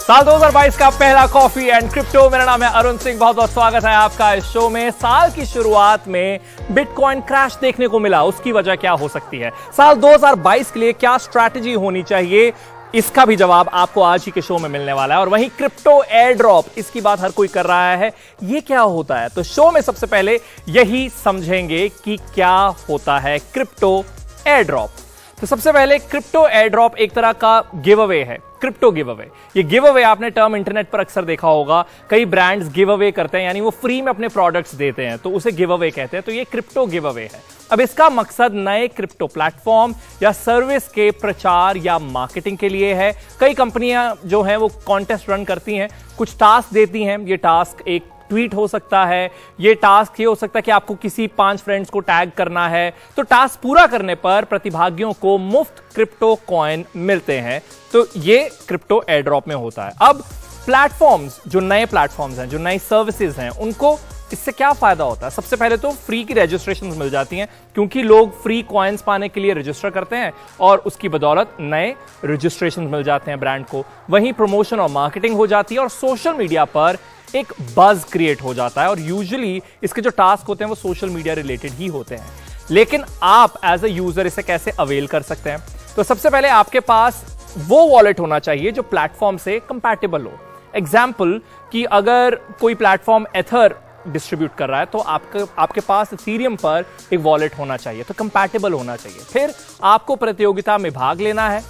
साल 2022 का पहला कॉफी एंड क्रिप्टो। मेरा नाम है अरुण सिंह, बहुत बहुत स्वागत है आपका इस शो में। साल की शुरुआत में बिटकॉइन क्रैश देखने को मिला, उसकी वजह क्या हो सकती है? साल 2022 के लिए क्या स्ट्रैटेजी होनी चाहिए, इसका भी जवाब आपको आज ही के शो में मिलने वाला है। और वहीं क्रिप्टो एयर ड्रॉप, इसकी बात हर कोई कर रहा है, ये क्या होता है? तो शो में सबसे पहले यही समझेंगे कि क्या होता है क्रिप्टो एयर ड्रॉप। तो सबसे पहले क्रिप्टो एयर ड्रॉप एक तरह का गिव अवे है, क्रिप्टो गिव अवे। ये गिव अवे आपने टर्म इंटरनेट पर अक्सर देखा होगा, कई ब्रांड्स गिव अवे करते हैं, यानी वो फ्री में अपने प्रोडक्ट्स देते हैं, तो उसे गिव अवे कहते हैं। तो ये क्रिप्टो गिव अवे है। अब इसका मकसद नए क्रिप्टो प्लेटफॉर्म या सर्विस के प्रचार या मार्केटिंग के लिए है। कई कंपनियां जो हैं वो कॉन्टेस्ट रन करती हैं, कुछ टास्क देती हैं। ये टास्क एक ट्वीट हो सकता है, ये टास्क ये हो सकता है कि आपको किसी 5 फ्रेंड्स को टैग करना है। तो टास्क पूरा करने पर प्रतिभागियों को मुफ्त क्रिप्टो कॉइन मिलते हैं। तो ये क्रिप्टो एयर ड्रॉप में होता है। अब प्लेटफॉर्म्स, जो नए प्लेटफॉर्म्स हैं, जो नई सर्विसेज हैं, उनको इससे क्या फायदा होता है? सबसे पहले तो फ्री की रजिस्ट्रेशन मिल जाती हैं, क्योंकि लोग फ्री कॉइन्स पाने के लिए रजिस्टर करते हैं और उसकी बदौलत नए रजिस्ट्रेशन मिल जाते हैं ब्रांड को। वहीं प्रमोशन और मार्केटिंग हो जाती है और सोशल मीडिया पर एक बज क्रिएट हो जाता है। और यूजुअली इसके जो टास्क होते हैं वो सोशल मीडिया रिलेटेड ही होते हैं। लेकिन आप एज अ यूजर इसे कैसे अवेल कर सकते हैं? तो सबसे पहले आपके पास वो वॉलेट होना चाहिए जो प्लेटफॉर्म से कंपैटिबल हो। एग्जाम्पल कि अगर कोई प्लेटफॉर्म एथर डिस्ट्रीब्यूट कर रहा है तो आपके पास इथेरियम पर एक वॉलेट होना चाहिए, तो कंपैटिबल होना चाहिए। फिर आपको प्रतियोगिता में भाग लेना है,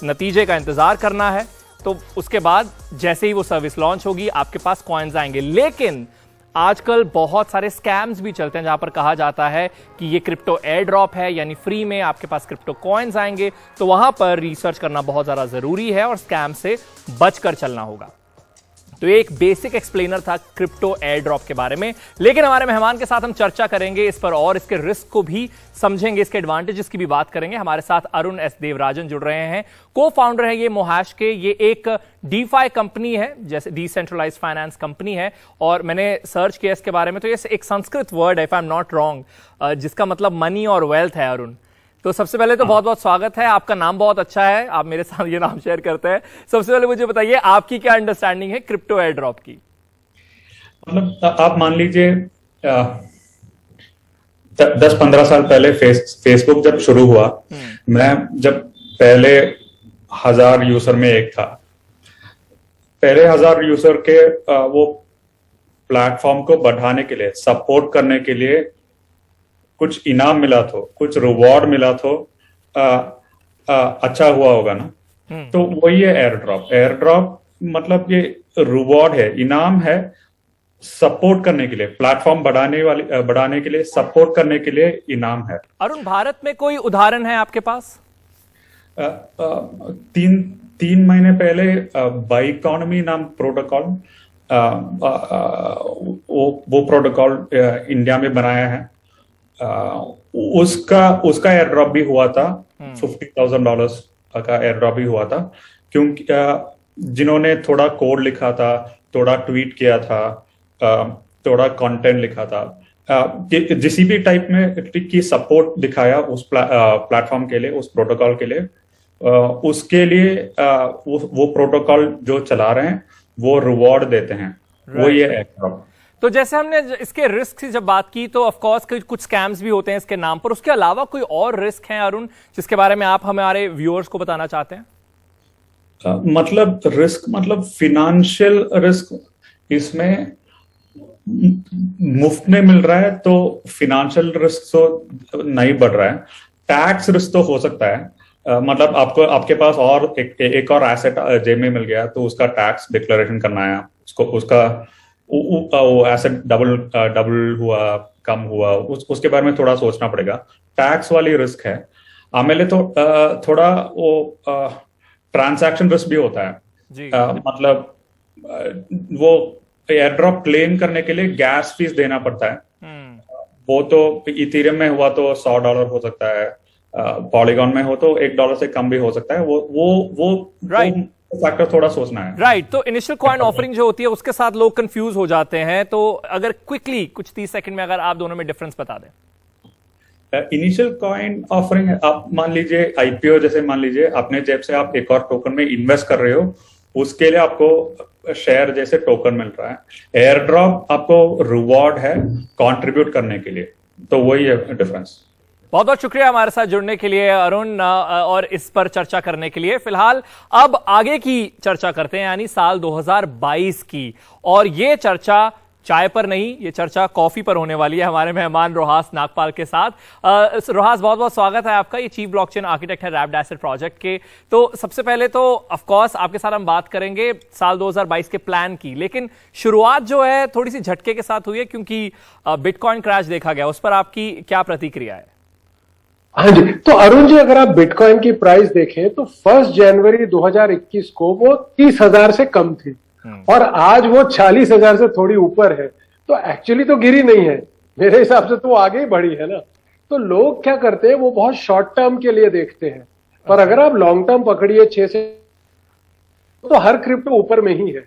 नतीजे का इंतजार करना है। तो उसके बाद जैसे ही वो सर्विस लॉन्च होगी आपके पास कॉइन्स आएंगे। लेकिन आजकल बहुत सारे स्कैम्स भी चलते हैं जहां पर कहा जाता है कि ये क्रिप्टो एयर ड्रॉप है, यानी फ्री में आपके पास क्रिप्टो कॉइन्स आएंगे। तो वहां पर रिसर्च करना बहुत ज्यादा जरूरी है और स्कैम से बचकर चलना होगा। तो एक बेसिक एक्सप्लेनर था क्रिप्टो एयर ड्रॉप के बारे में। लेकिन हमारे मेहमान के साथ हम चर्चा करेंगे इस पर और इसके रिस्क को भी समझेंगे, इसके एडवांटेजेस की भी बात करेंगे। हमारे साथ अरुण एस देवराजन जुड़ रहे हैं, को फाउंडर है ये मोहैश के। ये एक डीफाई कंपनी है, जैसे डिसेंट्रलाइज्ड फाइनेंस कंपनी है। और मैंने सर्च किया इसके बारे में, तो ये एक संस्कृत वर्ड है, if I am not wrong, जिसका मतलब मनी और वेल्थ है। अरुण, तो सबसे पहले तो बहुत बहुत स्वागत है। आपका नाम बहुत अच्छा है, आप मेरे साथ ये नाम शेयर करते हैं। सबसे पहले मुझे बताइए आपकी क्या अंडरस्टैंडिंग है क्रिप्टो एयर ड्रॉप की? मतलब आप मान लीजिए 10-15 साल पहले फेसबुक जब शुरू हुआ, मैं जब पहले 1000 यूजर में एक था, पहले 1000 यूजर के वो प्लेटफॉर्म को बढ़ाने के लिए, सपोर्ट करने के लिए कुछ इनाम मिला तो, कुछ रिवॉर्ड मिला तो अच्छा हुआ होगा ना। तो वही है एयर ड्रॉप। एयर ड्रॉप मतलब ये रिवॉर्ड है, इनाम है, सपोर्ट करने के लिए, प्लेटफॉर्म बढ़ाने के लिए, सपोर्ट करने के लिए इनाम है। अरुण, भारत में कोई उदाहरण है आपके पास? 3 महीने पहले बाइकॉनमी नाम प्रोटोकॉल, वो प्रोटोकॉल इंडिया में बनाया है। उसका एयर ड्रॉप भी हुआ था, $50,000 का एयर ड्रॉप भी हुआ था, क्योंकि जिन्होंने थोड़ा कोड लिखा था, थोड़ा ट्वीट किया था, थोड़ा कंटेंट लिखा था, जिस भी टाइप में की सपोर्ट दिखाया उस प्लेटफॉर्म के लिए, उस प्रोटोकॉल के लिए, उसके लिए वो प्रोटोकॉल जो चला रहे हैं वो रिवॉर्ड देते हैं। वो ये एयर ड्रॉप। तो जैसे हमने इसके रिस्क की जब बात की, तो ऑफ कोर्स कुछ स्कैम्स भी होते हैं इसके नाम पर। उसके अलावा कोई और रिस्क है अरुण, जिसके बारे में आप हमारे व्यूअर्स को बताना चाहते हैं? मतलब रिस्क मतलब फिनेंशियल रिस्क इसमें मुफ्त में मिल रहा है, तो फिनेंशियल रिस्क तो नहीं बढ़ रहा है। टैक्स रिस्क तो हो सकता है, मतलब आपके पास और एक और एसेट जेब में मिल गया तो उसका टैक्स डिक्लेरेशन करना है, उसका वो एसेट डबल हुआ, कम हुआ, उसके बारे में थोड़ा सोचना पड़ेगा। टैक्स वाली रिस्क है। आमेले तो थोड़ा वो ट्रांजैक्शन रिस्क भी होता है। मतलब वो एयर ड्रॉप क्लेम करने के लिए गैस फीस देना पड़ता है। वो तो इथेरियम में हुआ तो $100 हो सकता है, पॉलीगॉन में हो तो $1 से कम भी हो सकता है। वो फैक्टर थोड़ा सोचना है। राइट। तो इनिशियल कॉइन ऑफरिंग जो होती है उसके साथ लोग कंफ्यूज हो जाते हैं। तो अगर क्विकली कुछ 30 सेकंड में अगर आप दोनों में डिफरेंस बता दें। इनिशियल कॉइन ऑफरिंग, आप मान लीजिए आईपीओ, जैसे मान लीजिए अपने जेब से आप एक और टोकन में इन्वेस्ट कर रहे हो, उसके लिए आपको शेयर जैसे टोकन मिल रहा है। एयर ड्रॉप आपको रिवॉर्ड है कंट्रीब्यूट करने के लिए, तो वही है डिफरेंस। बहुत बहुत शुक्रिया हमारे साथ जुड़ने के लिए अरुण, और इस पर चर्चा करने के लिए। फिलहाल अब आगे की चर्चा करते हैं, यानी साल 2022 की, और ये चर्चा चाय पर नहीं, ये चर्चा कॉफी पर होने वाली है हमारे मेहमान रोहास नागपाल के साथ। रोहास, बहुत बहुत स्वागत है आपका। ये चीफ ब्लॉकचेन आर्किटेक्ट है रैप्ड एसेट प्रोजेक्ट के। तो सबसे पहले तो ऑफ कोर्स आपके साथ हम बात करेंगे साल 2022 के प्लान की, लेकिन शुरुआत जो है थोड़ी सी झटके के साथ हुई है क्योंकि बिटकॉइन क्रैश देखा गया। उस पर आपकी क्या प्रतिक्रिया है? हाँ जी, तो अरुण जी, अगर आप बिटकॉइन की प्राइस देखें तो 1 जनवरी 2021 को वो 30,000 से कम थी और आज वो 40,000 से थोड़ी ऊपर है। तो एक्चुअली तो गिरी नहीं है, मेरे हिसाब से तो वो आगे ही बढ़ी है ना। तो लोग क्या करते हैं, वो बहुत शॉर्ट टर्म के लिए देखते हैं, पर अगर आप लॉन्ग टर्म पकड़िए 6 से, तो हर क्रिप्टो ऊपर में ही है।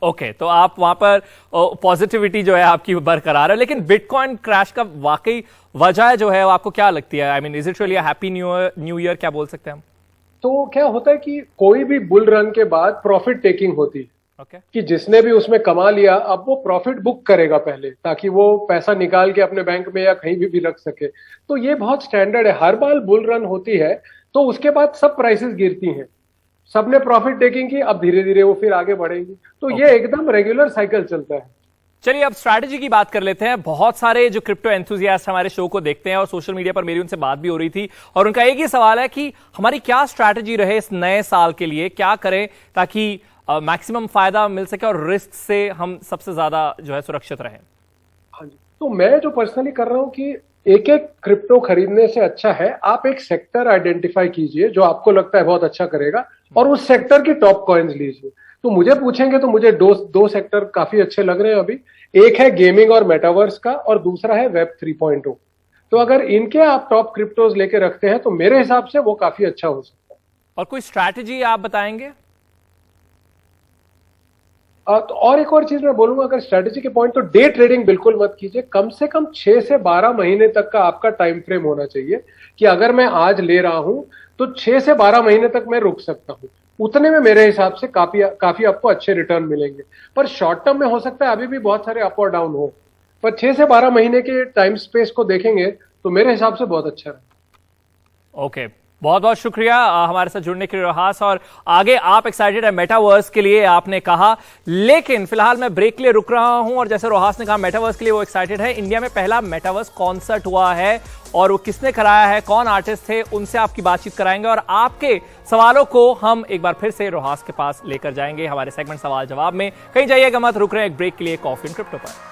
ओके, तो आप वहां पर पॉजिटिविटी जो है आपकी बरकरार है, लेकिन बिटकॉइन क्रैश का वाकई वजह जो है वो आपको क्या लगती है? I mean, is it really happy new year, क्या बोल सकते हैं हम? तो क्या होता है कि कोई भी बुल रन के बाद प्रॉफिट टेकिंग होती है। कि जिसने भी उसमें कमा लिया, अब वो प्रॉफिट बुक करेगा पहले, ताकि वो पैसा निकाल के अपने बैंक में या कहीं भी रख सके। तो ये बहुत स्टैंडर्ड है, हर बार बुल रन होती है तो उसके बाद सब प्राइसेस गिरती हैं, सबने प्रॉफिट टेकिंग की, अब धीरे धीरे वो फिर आगे बढ़ेंगी। तो ये एकदम रेगुलर साइकिल चलता है। चलिए अब स्ट्रैटेजी की बात कर लेते हैं। बहुत सारे जो क्रिप्टो एंथुसियास्ट हमारे शो को देखते हैं और सोशल मीडिया पर मेरी उनसे बात भी हो रही थी, और उनका एक ही सवाल है कि हमारी क्या स्ट्रैटेजी रहे इस नए साल के लिए, क्या करें ताकि मैक्सिमम फायदा मिल सके और रिस्क से हम सबसे ज्यादा जो है सुरक्षित रहें। हाँ जी, तो मैं जो पर्सनली कर रहा हूं कि एक एक क्रिप्टो खरीदने से अच्छा है आप एक सेक्टर आइडेंटिफाई कीजिए जो आपको लगता है बहुत अच्छा करेगा, और उस सेक्टर की टॉप कॉइन्स लीजिए। तो मुझे पूछेंगे तो मुझे दो सेक्टर काफी अच्छे लग रहे हैं अभी। एक है गेमिंग और मेटावर्स का, और दूसरा है वेब 3.0। तो अगर इनके आप टॉप क्रिप्टोज लेके रखते हैं तो मेरे हिसाब से वो काफी अच्छा हो सकता है। और कोई स्ट्रैटेजी आप बताएंगे? तो और एक और चीज मैं बोलूंगा, अगर स्ट्रेटेजी के पॉइंट, तो डे ट्रेडिंग बिल्कुल मत कीजिए। कम से कम 6 से 12 महीने तक का आपका टाइम फ्रेम होना चाहिए कि अगर मैं आज ले रहा हूं तो 6 से 12 महीने तक मैं रुक सकता हूं। उतने में मेरे हिसाब से काफी आपको अच्छे रिटर्न मिलेंगे। पर शॉर्ट टर्म में हो सकता है अभी भी बहुत सारे अप और डाउन हो, पर 6 से 12 महीने के टाइम स्पेस को देखेंगे तो मेरे हिसाब से बहुत अच्छा है। ओके, बहुत बहुत शुक्रिया हमारे साथ जुड़ने के लिए रोहास। और आगे आप एक्साइटेड है मेटावर्स के लिए, आपने कहा, लेकिन फिलहाल मैं ब्रेक के लिए रुक रहा हूं। और जैसे रोहास ने कहा मेटावर्स के लिए वो एक्साइटेड है। इंडिया में पहला मेटावर्स कॉन्सर्ट हुआ है और वो किसने कराया है, कौन आर्टिस्ट थे, उनसे आपकी बातचीत कराएंगे और आपके सवालों को हम एक बार फिर से रोहास के पास लेकर जाएंगे हमारे सेगमेंट सवाल जवाब में। कहीं जाइएगा मत, रुक रहे हैं एक ब्रेक के लिए कॉफी एंड क्रिप्टो पर।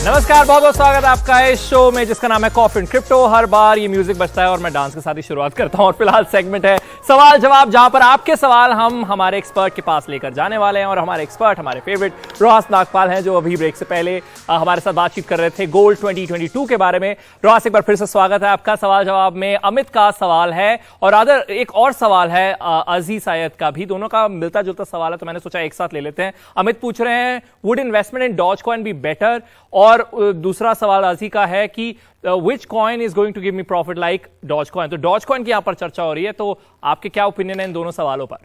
नमस्कार, बहुत बहुत स्वागत है आपका इस शो में जिसका नाम है कॉफी एंड क्रिप्टो। हर बार ये म्यूजिक बजता है और मैं डांस के साथ ही शुरुआत करता हूं। और फिलहाल सेगमेंट है सवाल जवाब, जहां पर आपके सवाल हम हमारे एक्सपर्ट के पास लेकर जाने वाले हैं। और हमारे एक्सपर्ट हमारे फेवरेट रोहास नागपाल हैं, जो अभी ब्रेक से पहले हमारे साथ बातचीत कर रहे थे गोल्ड 2022 के बारे में। रोहास, एक बार फिर से स्वागत है आपका सवाल जवाब में। अमित का सवाल है और आदर एक और सवाल है अजीज सैयद का भी, दोनों का मिलता जुलता सवाल है, तो मैंने सोचा एक साथ ले लेते हैं। अमित पूछ रहे हैं, would investment in doge coin be better? और दूसरा सवाल अजी का है कि which coin is going to give me profit like doge coin? तो डॉज कॉइन की यहां पर चर्चा हो रही है, तो आपके क्या ओपिनियन है इन दोनों सवालों पर?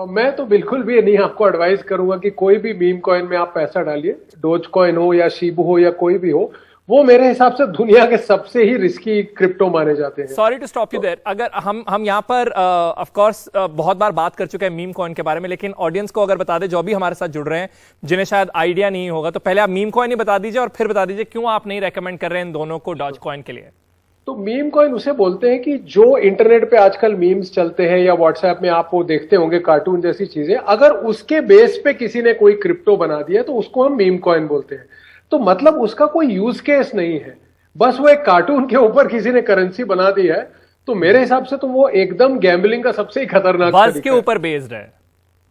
मैं तो बिल्कुल भी नहीं आपको एडवाइस करूंगा कि कोई भी मीम कॉइन में आप पैसा डालिए, डोज कॉइन हो या शिबू हो या कोई भी हो। वो मेरे हिसाब से दुनिया के सबसे ही रिस्की क्रिप्टो माने जाते हैं। Sorry to stop you there. अगर हम यहाँ पर ऑफ कोर्स बहुत बार बात कर चुके हैं मीम कॉइन के बारे में, लेकिन ऑडियंस को अगर बता दें जो भी हमारे साथ जुड़ रहे हैं जिन्हें शायद आइडिया नहीं होगा, तो पहले आप मीम कॉइन ही बता दीजिए और फिर बता दीजिए क्यों आप नहीं रेकमेंड कर रहे हैं इन दोनों को डॉज कॉइन के लिए। तो मीम कॉइन उसे बोलते हैं कि जो इंटरनेट पे आजकल मीम्स चलते हैं या व्हाट्सएप में आप वो देखते होंगे कार्टून जैसी चीजें, अगर उसके बेस पे किसी ने कोई क्रिप्टो बना दिया तो उसको हम मीम कॉइन बोलते हैं। तो मतलब उसका कोई यूज केस नहीं है, बस वो एक कार्टून के ऊपर किसी ने करेंसी बना दी है। तो मेरे हिसाब से तो वो एकदम गैम्बलिंग का सबसे ही खतरनाक बज के ऊपर बेस्ड है।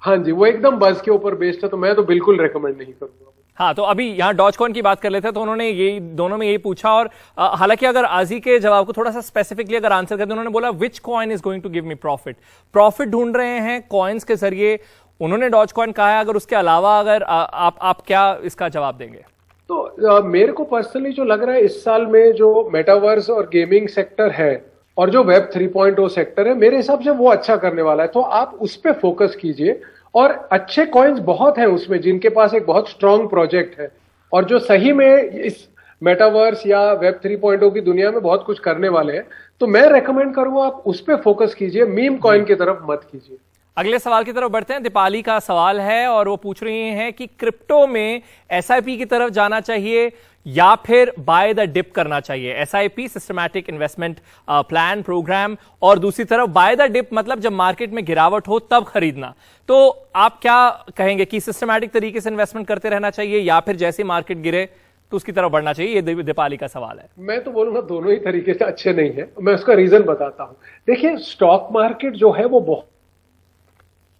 हाँ जी, वो एकदम बज के ऊपर बेस्ड है, तो मैं तो बिल्कुल रेकमेंड नहीं करूंगा। हाँ, तो अभी यहाँ डॉजकॉइन की बात कर लेते हैं, तो उन्होंने यही दोनों में यही पूछा, और हालांकि अगर आजी के जवाब को थोड़ा सा स्पेसिफिकली अगर आंसर करते, उन्होंने बोला which coin is going to give me profit ढूंढ रहे हैं कॉइन्स के जरिए, उन्होंने डॉजकॉइन कहा है। अगर उसके अलावा अगर आप क्या इसका जवाब देंगे? तो मेरे को पर्सनली जो लग रहा है, इस साल में जो मेटावर्स और गेमिंग सेक्टर है और जो वेब 3.0 सेक्टर है, मेरे हिसाब से वो अच्छा करने वाला है। तो आप उस पर फोकस कीजिए, और अच्छे कॉइन्स बहुत हैं उसमें जिनके पास एक बहुत स्ट्रांग प्रोजेक्ट है और जो सही में इस मेटावर्स या वेब 3.0 की दुनिया में बहुत कुछ करने वाले हैं। तो मैं रेकमेंड करूंगा आप उस पर फोकस कीजिए, मीम कॉइन की तरफ मत कीजिए। अगले सवाल की तरफ बढ़ते हैं। दीपाली का सवाल है और वो पूछ रही हैं कि क्रिप्टो में एसआईपी की तरफ जाना चाहिए या फिर बाय द डिप करना चाहिए। SIP systematic investment plan program, और दूसरी तरफ बाय द डिप मतलब जब मार्केट में गिरावट हो तब खरीदना। तो आप क्या कहेंगे कि सिस्टमैटिक तरीके से इन्वेस्टमेंट करते रहना चाहिए या फिर जैसे मार्केट गिरे तो उसकी तरफ बढ़ना चाहिए? ये दीपाली का सवाल है। मैं तो बोलूंगा दोनों ही तरीके से अच्छे नहीं है। मैं उसका रीजन बताता हूं। देखिए, स्टॉक मार्केट जो है वो बहुत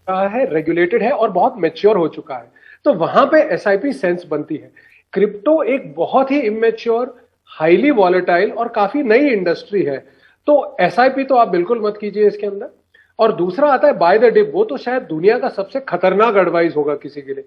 है, रेगुलेटेड है और बहुत मैच्योर हो चुका है, तो वहां पे एसआईपी सेंस बनती है। क्रिप्टो एक बहुत ही इमेच्योर, हाईली वॉलेटाइल और काफी नई इंडस्ट्री है, तो एसआईपी तो आप बिल्कुल मत कीजिए इसके अंदर। और दूसरा आता है बाय द डिप, वो तो शायद दुनिया का सबसे खतरनाक एडवाइस होगा किसी के लिए।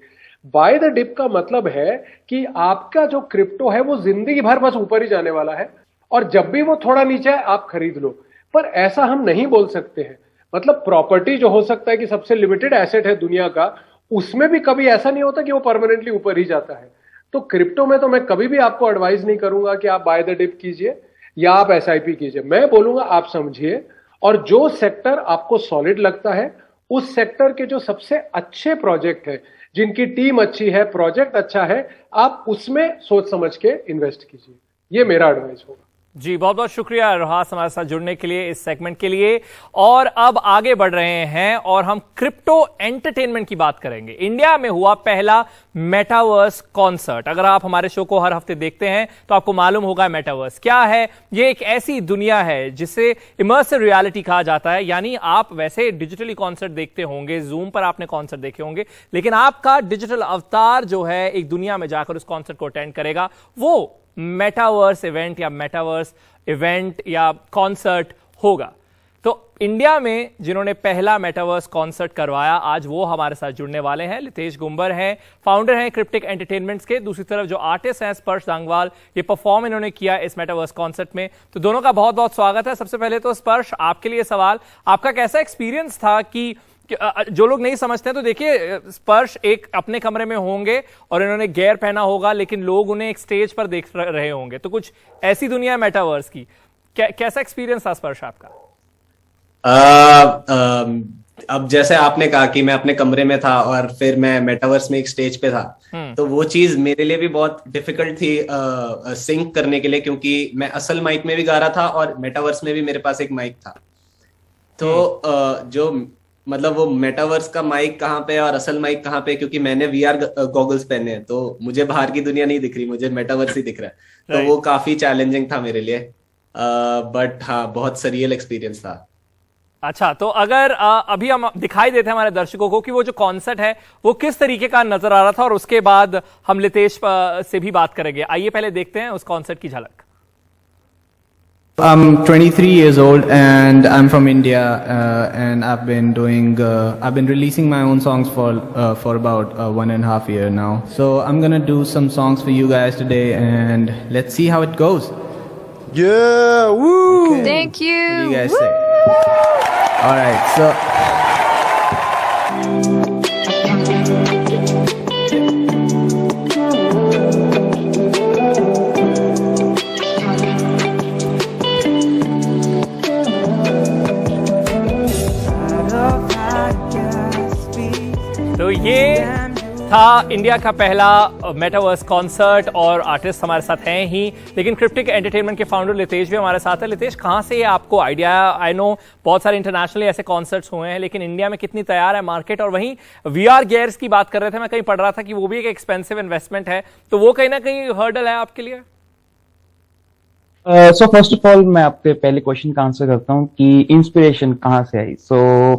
बाय द डिप का मतलब है कि आपका जो क्रिप्टो है वो जिंदगी भर बस ऊपर ही जाने वाला है, और जब भी वो थोड़ा नीचे आए आप खरीद लो। पर ऐसा हम नहीं बोल सकते हैं। मतलब प्रॉपर्टी जो हो सकता है कि सबसे लिमिटेड एसेट है दुनिया का, उसमें भी कभी ऐसा नहीं होता कि वो परमानेंटली ऊपर ही जाता है। तो क्रिप्टो में तो मैं कभी भी आपको एडवाइस नहीं करूंगा कि आप बाय द डिप कीजिए या आप एसआईपी कीजिए। मैं बोलूंगा आप समझिए, और जो सेक्टर आपको सॉलिड लगता है, उस सेक्टर के जो सबसे अच्छे प्रोजेक्ट है, जिनकी टीम अच्छी है, प्रोजेक्ट अच्छा है, आप उसमें सोच समझ के इन्वेस्ट कीजिए। ये मेरा एडवाइस होगा। जी, बहुत बहुत शुक्रिया रोहास हमारे साथ जुड़ने के लिए, इस सेगमेंट के लिए। और अब आगे बढ़ रहे हैं और हम क्रिप्टो एंटरटेनमेंट की बात करेंगे। इंडिया में हुआ पहला मेटावर्स कॉन्सर्ट। अगर आप हमारे शो को हर हफ्ते देखते हैं तो आपको मालूम होगा मेटावर्स क्या है। ये एक ऐसी दुनिया है जिसे इमर्सिव रियलिटी कहा जाता है, यानी आप वैसे डिजिटली कॉन्सर्ट देखते होंगे, जूम पर आपने कॉन्सर्ट देखे होंगे, लेकिन आपका डिजिटल अवतार जो है एक दुनिया में जाकर उस कॉन्सर्ट को अटेंड करेगा। वो मेटावर्स इवेंट या मेटावर्स इवेंट या कॉन्सर्ट होगा। तो इंडिया में जिन्होंने पहला मेटावर्स कॉन्सर्ट करवाया, आज वो हमारे साथ जुड़ने वाले हैं। लितेश गुंबर हैं, फाउंडर हैं क्रिप्टिक एंटरटेनमेंट्स के। दूसरी तरफ जो आर्टिस्ट हैं स्पर्श दांगवाल, ये परफॉर्म इन्होंने किया इस मेटावर्स कॉन्सर्ट में। तो दोनों का बहुत बहुत स्वागत है। सबसे पहले तो स्पर्श, आपके लिए सवाल, आपका कैसा एक्सपीरियंस था कि जो लोग नहीं समझते हैं तो देखिए, स्पर्श एक अपने कमरे में होंगे और इन्होंने गेयर पहना होगा, लेकिन लोग उन्हें एक स्टेज पर देख रहे होंगे, तो कुछ ऐसी दुनिया मेटावर्स की। कैसा एक्सपीरियंस था स्पर्श आपका? अब जैसे आपने कहा कि मैं अपने कमरे में था और फिर मैं मेटावर्स में एक स्टेज पे था, तो वो चीज मेरे लिए भी बहुत डिफिकल्ट थी सिंक करने के लिए, क्योंकि मैं असल माइक में भी गा रहा था और मेटावर्स में भी मेरे पास एक माइक था। तो जो मतलब वो मेटावर्स का माइक कहाँ पे और असल माइक कहाँ पे, क्योंकि मैंने वीआर गॉगल्स पहने हैं तो मुझे बाहर की दुनिया नहीं दिख रही, मुझे मेटावर्स ही दिख रहा है। तो वो काफी चैलेंजिंग था मेरे लिए, बट हाँ, बहुत सरियल एक्सपीरियंस था। अच्छा, तो अगर अभी हम दिखाई देते हैं हमारे दर्शकों को कि वो जो कॉन्सर्ट है वो किस तरीके का नजर आ रहा था, और उसके बाद हम लितेश से भी बात करेंगे। आइए पहले देखते हैं उस कॉन्सर्ट की झलक। I'm 23 years old and I'm from India, and I've been releasing my own songs for about 1.5 years now. So I'm gonna do some songs for you guys today, and let's see how it goes. Yeah, woo! Okay. Thank you. What do you guys say? All right, so. तो ये था India का पहला metaverse concert, और artist हमारे साथ हैं ही, लेकिन क्रिप्टिक एंटरटेनमेंट के फाउंडर लितेश भी हमारे साथ है। लितेश, कहाँ से ये आपको आइडिया? आई नो बहुत सारे इंटरनेशनली ऐसे कॉन्सर्ट्स हुए हैं, लेकिन इंडिया में कितनी तैयार है मार्केट? और वहीं वीआर गियर्स की बात कर रहे थे, मैं कहीं पढ़ रहा था कि वो भी एक एक्सपेंसिव इन्वेस्टमेंट है, तो वो कहीं ना कहीं हर्डल है आपके लिए? सो फर्स्ट ऑफ ऑल मैं आपके पहले क्वेश्चन का आंसर करता हूँ कि इंस्पिरेशन कहाँ से आई। So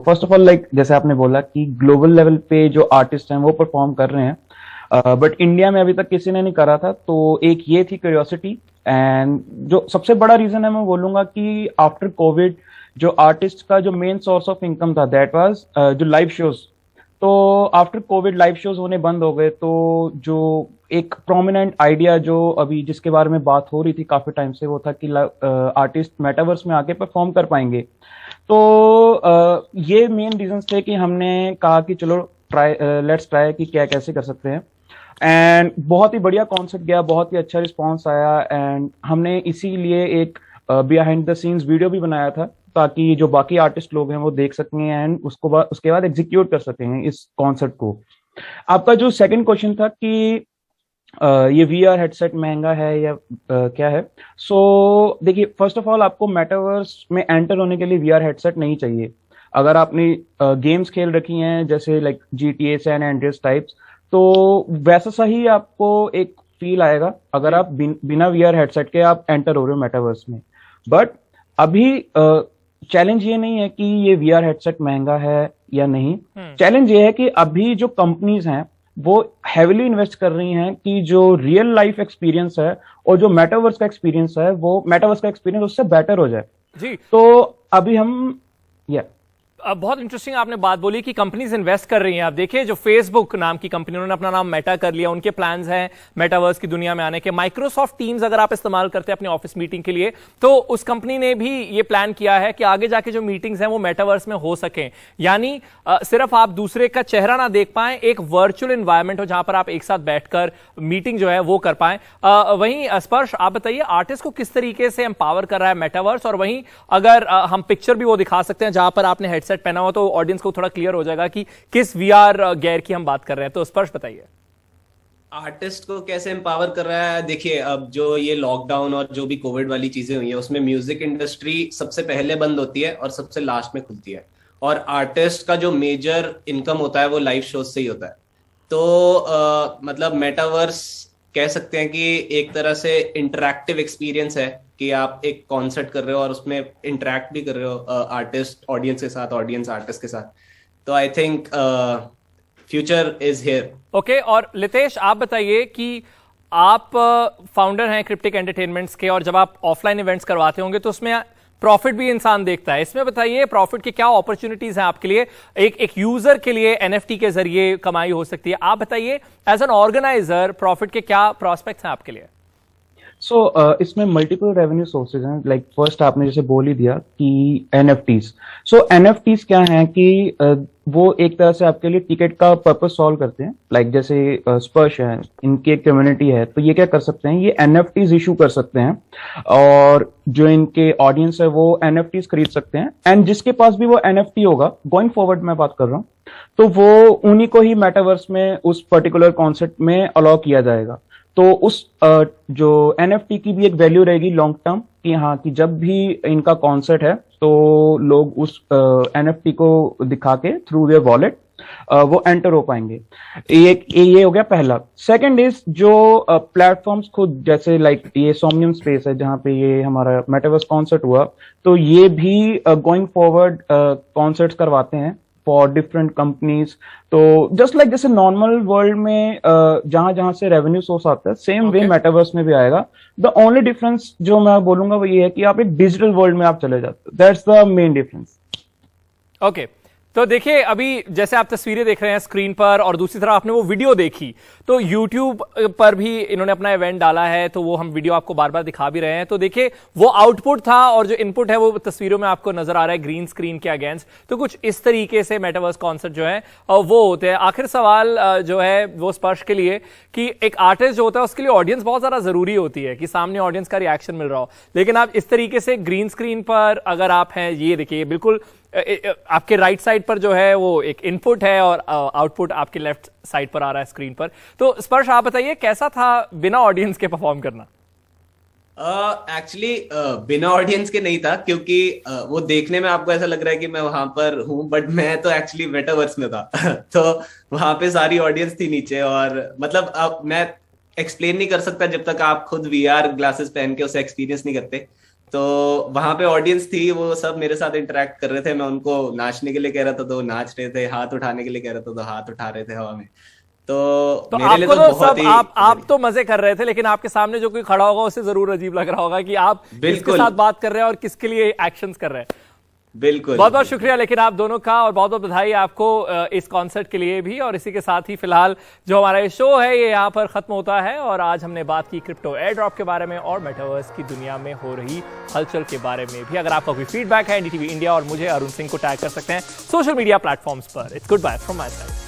first of all, like जैसे आपने बोला कि ग्लोबल लेवल पे जो आर्टिस्ट हैं वो परफॉर्म कर रहे हैं, बट इंडिया में अभी तक किसी ने नहीं करा था, तो एक ये थी क्यूरियोसिटी। एंड जो सबसे बड़ा रीजन है मैं बोलूंगा कि आफ्टर कोविड जो आर्टिस्ट का जो मेन सोर्स ऑफ इनकम था दैट वाज जो लाइव शोज। तो आफ्टर कोविड लाइव शोज होने बंद हो गए, तो जो एक प्रोमिनेंट आइडिया जो अभी जिसके बारे में बात हो रही थी काफी टाइम से, वो था कि आर्टिस्ट मेटावर्स में आके परफॉर्म कर पाएंगे। तो ये मेन रीजन थे कि हमने कहा कि चलो लेट्स ट्राई कि क्या कैसे कर सकते हैं। एंड बहुत ही बढ़िया कॉन्सेप्ट गया, बहुत ही अच्छा रिस्पॉन्स आया। एंड हमने इसीलिए एक बिहाइंड द सीन्स वीडियो भी बनाया था ताकि जो बाकी आर्टिस्ट लोग हैं वो देख सकें एंड उसके बाद एग्जीक्यूट कर सकें इस कॉन्सेप्ट को। आपका जो सेकंड क्वेश्चन था कि ये VR हेडसेट महंगा है या क्या है, सो देखिए फर्स्ट ऑफ ऑल आपको मेटावर्स में एंटर होने के लिए VR हेडसेट नहीं चाहिए। अगर आपने गेम्स खेल रखी हैं जैसे like GTA San Andreas types, तो वैसा सा ही आपको एक फील आएगा अगर आप बिना VR हेडसेट के आप एंटर हो रहे हो मेटावर्स में। बट अभी चैलेंज ये नहीं है कि ये VR हेडसेट महंगा है या नहीं, चैलेंज ये है कि अभी जो कंपनीज हैं वो हेविली इन्वेस्ट कर रही हैं कि जो रियल लाइफ एक्सपीरियंस है और जो मेटावर्स का एक्सपीरियंस है वो मेटावर्स का एक्सपीरियंस उससे बेटर हो जाए जी। तो अभी हम बहुत इंटरेस्टिंग आपने बात बोली कि कंपनीज इन्वेस्ट कर रही हैं। आप देखिए जो फेसबुक नाम की कंपनी, उन्होंने अपना नाम मेटा कर लिया, उनके प्लान्स हैं मेटावर्स की दुनिया में आने के। माइक्रोसॉफ्ट टीम्स अगर आप इस्तेमाल करते हैं अपनी ऑफिस मीटिंग के लिए, तो उस कंपनी ने भी ये प्लान किया है कि आगे जाके जो मीटिंग्स हैं वो मेटावर्स में हो सकें, यानी सिर्फ आप दूसरे का चेहरा ना देख पाएं, एक वर्चुअल एनवायरमेंट हो जहां पर आप एक साथ बैठकर मीटिंग जो है वो कर पाएं। वहीं स्पर्श, आप बताइए आर्टिस्ट को किस तरीके से एम्पावर कर रहा है मेटावर्स, और वहीं अगर हम पिक्चर भी वो दिखा सकते हैं जहां पर आपने हेडसेट पहना हो तो ऑडियंस को थोड़ा क्लियर हो जाएगा कि किस VR गेयर की हम बात कर रहे हैं। तो स्पर्श बताइए आर्टिस्ट को कैसे एम्पावर कर रहा है। देखिए अब जो ये लॉकडाउन और जो भी कोविड वाली चीजें हुई है उसमें म्यूजिक इंडस्ट्री सबसे पहले बंद होती है और सबसे लास्ट में खुलती है, और आर्टिस्ट का जो मेजर इनकम होता है वो लाइव शोज से ही होता है। तो मतलब मेटावर्स कह सकते हैं कि एक तरह से इंटरैक्टिव एक्सपीरियंस है कि आप एक कॉन्सर्ट कर रहे हो और उसमें इंटरैक्ट भी कर रहे हो आर्टिस्ट ऑडियंस के साथ, ऑडियंस आर्टिस्ट के साथ। तो I think future is here. Okay, और लितेश आप बताइए कि आप फाउंडर हैं क्रिप्टिक एंटरटेनमेंट्स के, और जब आप ऑफलाइन इवेंट्स करवाते होंगे तो उसमें प्रॉफिट भी इंसान देखता है। इसमें बताइए प्रॉफिट की क्या अपॉर्चुनिटीज हैं आपके लिए, एक यूजर के लिए NFT के जरिए कमाई हो सकती है। आप बताइए एज एन ऑर्गेनाइजर प्रॉफिट के क्या प्रोस्पेक्ट्स हैं आपके लिए। इसमें मल्टीपल रेवेन्यू सोर्सेज हैं। लाइक फर्स्ट आपने जैसे बोल ही दिया कि NFTs। NFTs क्या हैं कि वो एक तरह से आपके लिए टिकट का पर्पस सॉल्व करते हैं। लाइक जैसे स्पर्श है, इनकी एक कम्युनिटी है, तो ये क्या कर सकते हैं, ये NFTs इशू कर सकते हैं और जो इनके ऑडियंस है वो NFTs खरीद सकते हैं। एंड जिसके पास भी वो NFT होगा, गोइंग फॉरवर्ड मैं बात कर रहा हूँ, तो वो उन्हीं को ही मेटावर्स में उस पर्टिकुलर कॉन्सेप्ट में अलाउ किया जाएगा। तो उस जो NFT की भी एक वैल्यू रहेगी लॉन्ग टर्म कि हाँ कि जब भी इनका कॉन्सर्ट है तो लोग उस NFT को दिखा के थ्रू देयर वॉलेट वो एंटर हो पाएंगे। ये हो गया पहला। सेकंड इज जो प्लेटफॉर्म्स खुद, जैसे लाइक ये सोमनियम स्पेस है जहां पे ये हमारा मेटावर्स कॉन्सर्ट हुआ, तो ये भी गोइंग फॉरवर्ड कॉन्सर्ट्स करवाते हैं फॉर डिफरेंट कंपनीज। तो जस्ट लाइक जैसे नॉर्मल वर्ल्ड में जहां जहां से रेवेन्यू सोर्स आता है, सेम वे मेटावर्स में भी आएगा। द ओनली डिफरेंस जो मैं बोलूंगा वो ये है कि आप एक डिजिटल वर्ल्ड में आप चले जाते हो। That's the main difference. Okay, तो देखिए अभी जैसे आप तस्वीरें देख रहे हैं स्क्रीन पर, और दूसरी तरफ आपने वो वीडियो देखी, तो YouTube पर भी इन्होंने अपना इवेंट डाला है, तो वो हम वीडियो आपको बार बार दिखा भी रहे हैं। तो देखिए वो आउटपुट था और जो इनपुट है वो तस्वीरों में आपको नजर आ रहा है ग्रीन स्क्रीन के अगेंस्ट। तो कुछ इस तरीके से मेटावर्स कॉन्सेप्ट जो है वो होते हैं। आखिर सवाल जो है वो स्पर्श के लिए कि एक आर्टिस्ट जो होता है उसके लिए ऑडियंस बहुत ज्यादा जरूरी होती है कि सामने ऑडियंस का रिएक्शन मिल रहा हो, लेकिन आप इस तरीके से ग्रीन स्क्रीन पर अगर आप हैं, ये देखिए बिल्कुल आपके राइट साइड पर जो है वो एक इनपुट है और आउटपुट आपके लेफ्ट साइड पर आ रहा है स्क्रीन पर। तो स्पर्श आप बताइए कैसा था बिना ऑडियंस के परफॉर्म करना? एक्चुअली बिना ऑडियंस के नहीं था, क्योंकि वो देखने में आपको ऐसा लग रहा है कि मैं वहां पर हूं, बट मैं तो एक्चुअली मेटावर्स में था तो वहां पे सारी ऑडियंस थी नीचे, और मतलब अब मैं एक्सप्लेन नहीं कर सकता जब तक आप खुद VR ग्लासेस पहन के उसे एक्सपीरियंस नहीं करते। तो वहां पे ऑडियंस थी, वो सब मेरे साथ इंटरेक्ट कर रहे थे। मैं उनको नाचने के लिए कह रहा था तो नाच रहे थे, हाथ उठाने के लिए कह रहा था तो हाथ उठा रहे थे हवा में। तो मेरे लिए आपको तो तो बहुत सब ही आप तो मजे कर रहे थे, लेकिन आपके सामने जो कोई खड़ा होगा उसे जरूर अजीब लग रहा होगा कि आप किसके बिल्कुल। साथ बात कर रहे हैं और किसके लिए एक्शंस कर रहे हैं। बिल्कुल। बहुत बहुत शुक्रिया लेकिन आप दोनों का, और बहुत बहुत बधाई आपको इस कॉन्सर्ट के लिए भी। और इसी के साथ ही फिलहाल जो हमारा ये शो है ये यहाँ पर खत्म होता है, और आज हमने बात की क्रिप्टो एयर ड्रॉप के बारे में और मेटावर्स की दुनिया में हो रही हलचल के बारे में भी। अगर आपका कोई फीडबैक है NDTV इंडिया और मुझे अरुण सिंह को टैग कर सकते हैं सोशल मीडिया प्लेटफॉर्म्स पर। It's goodbye from my side.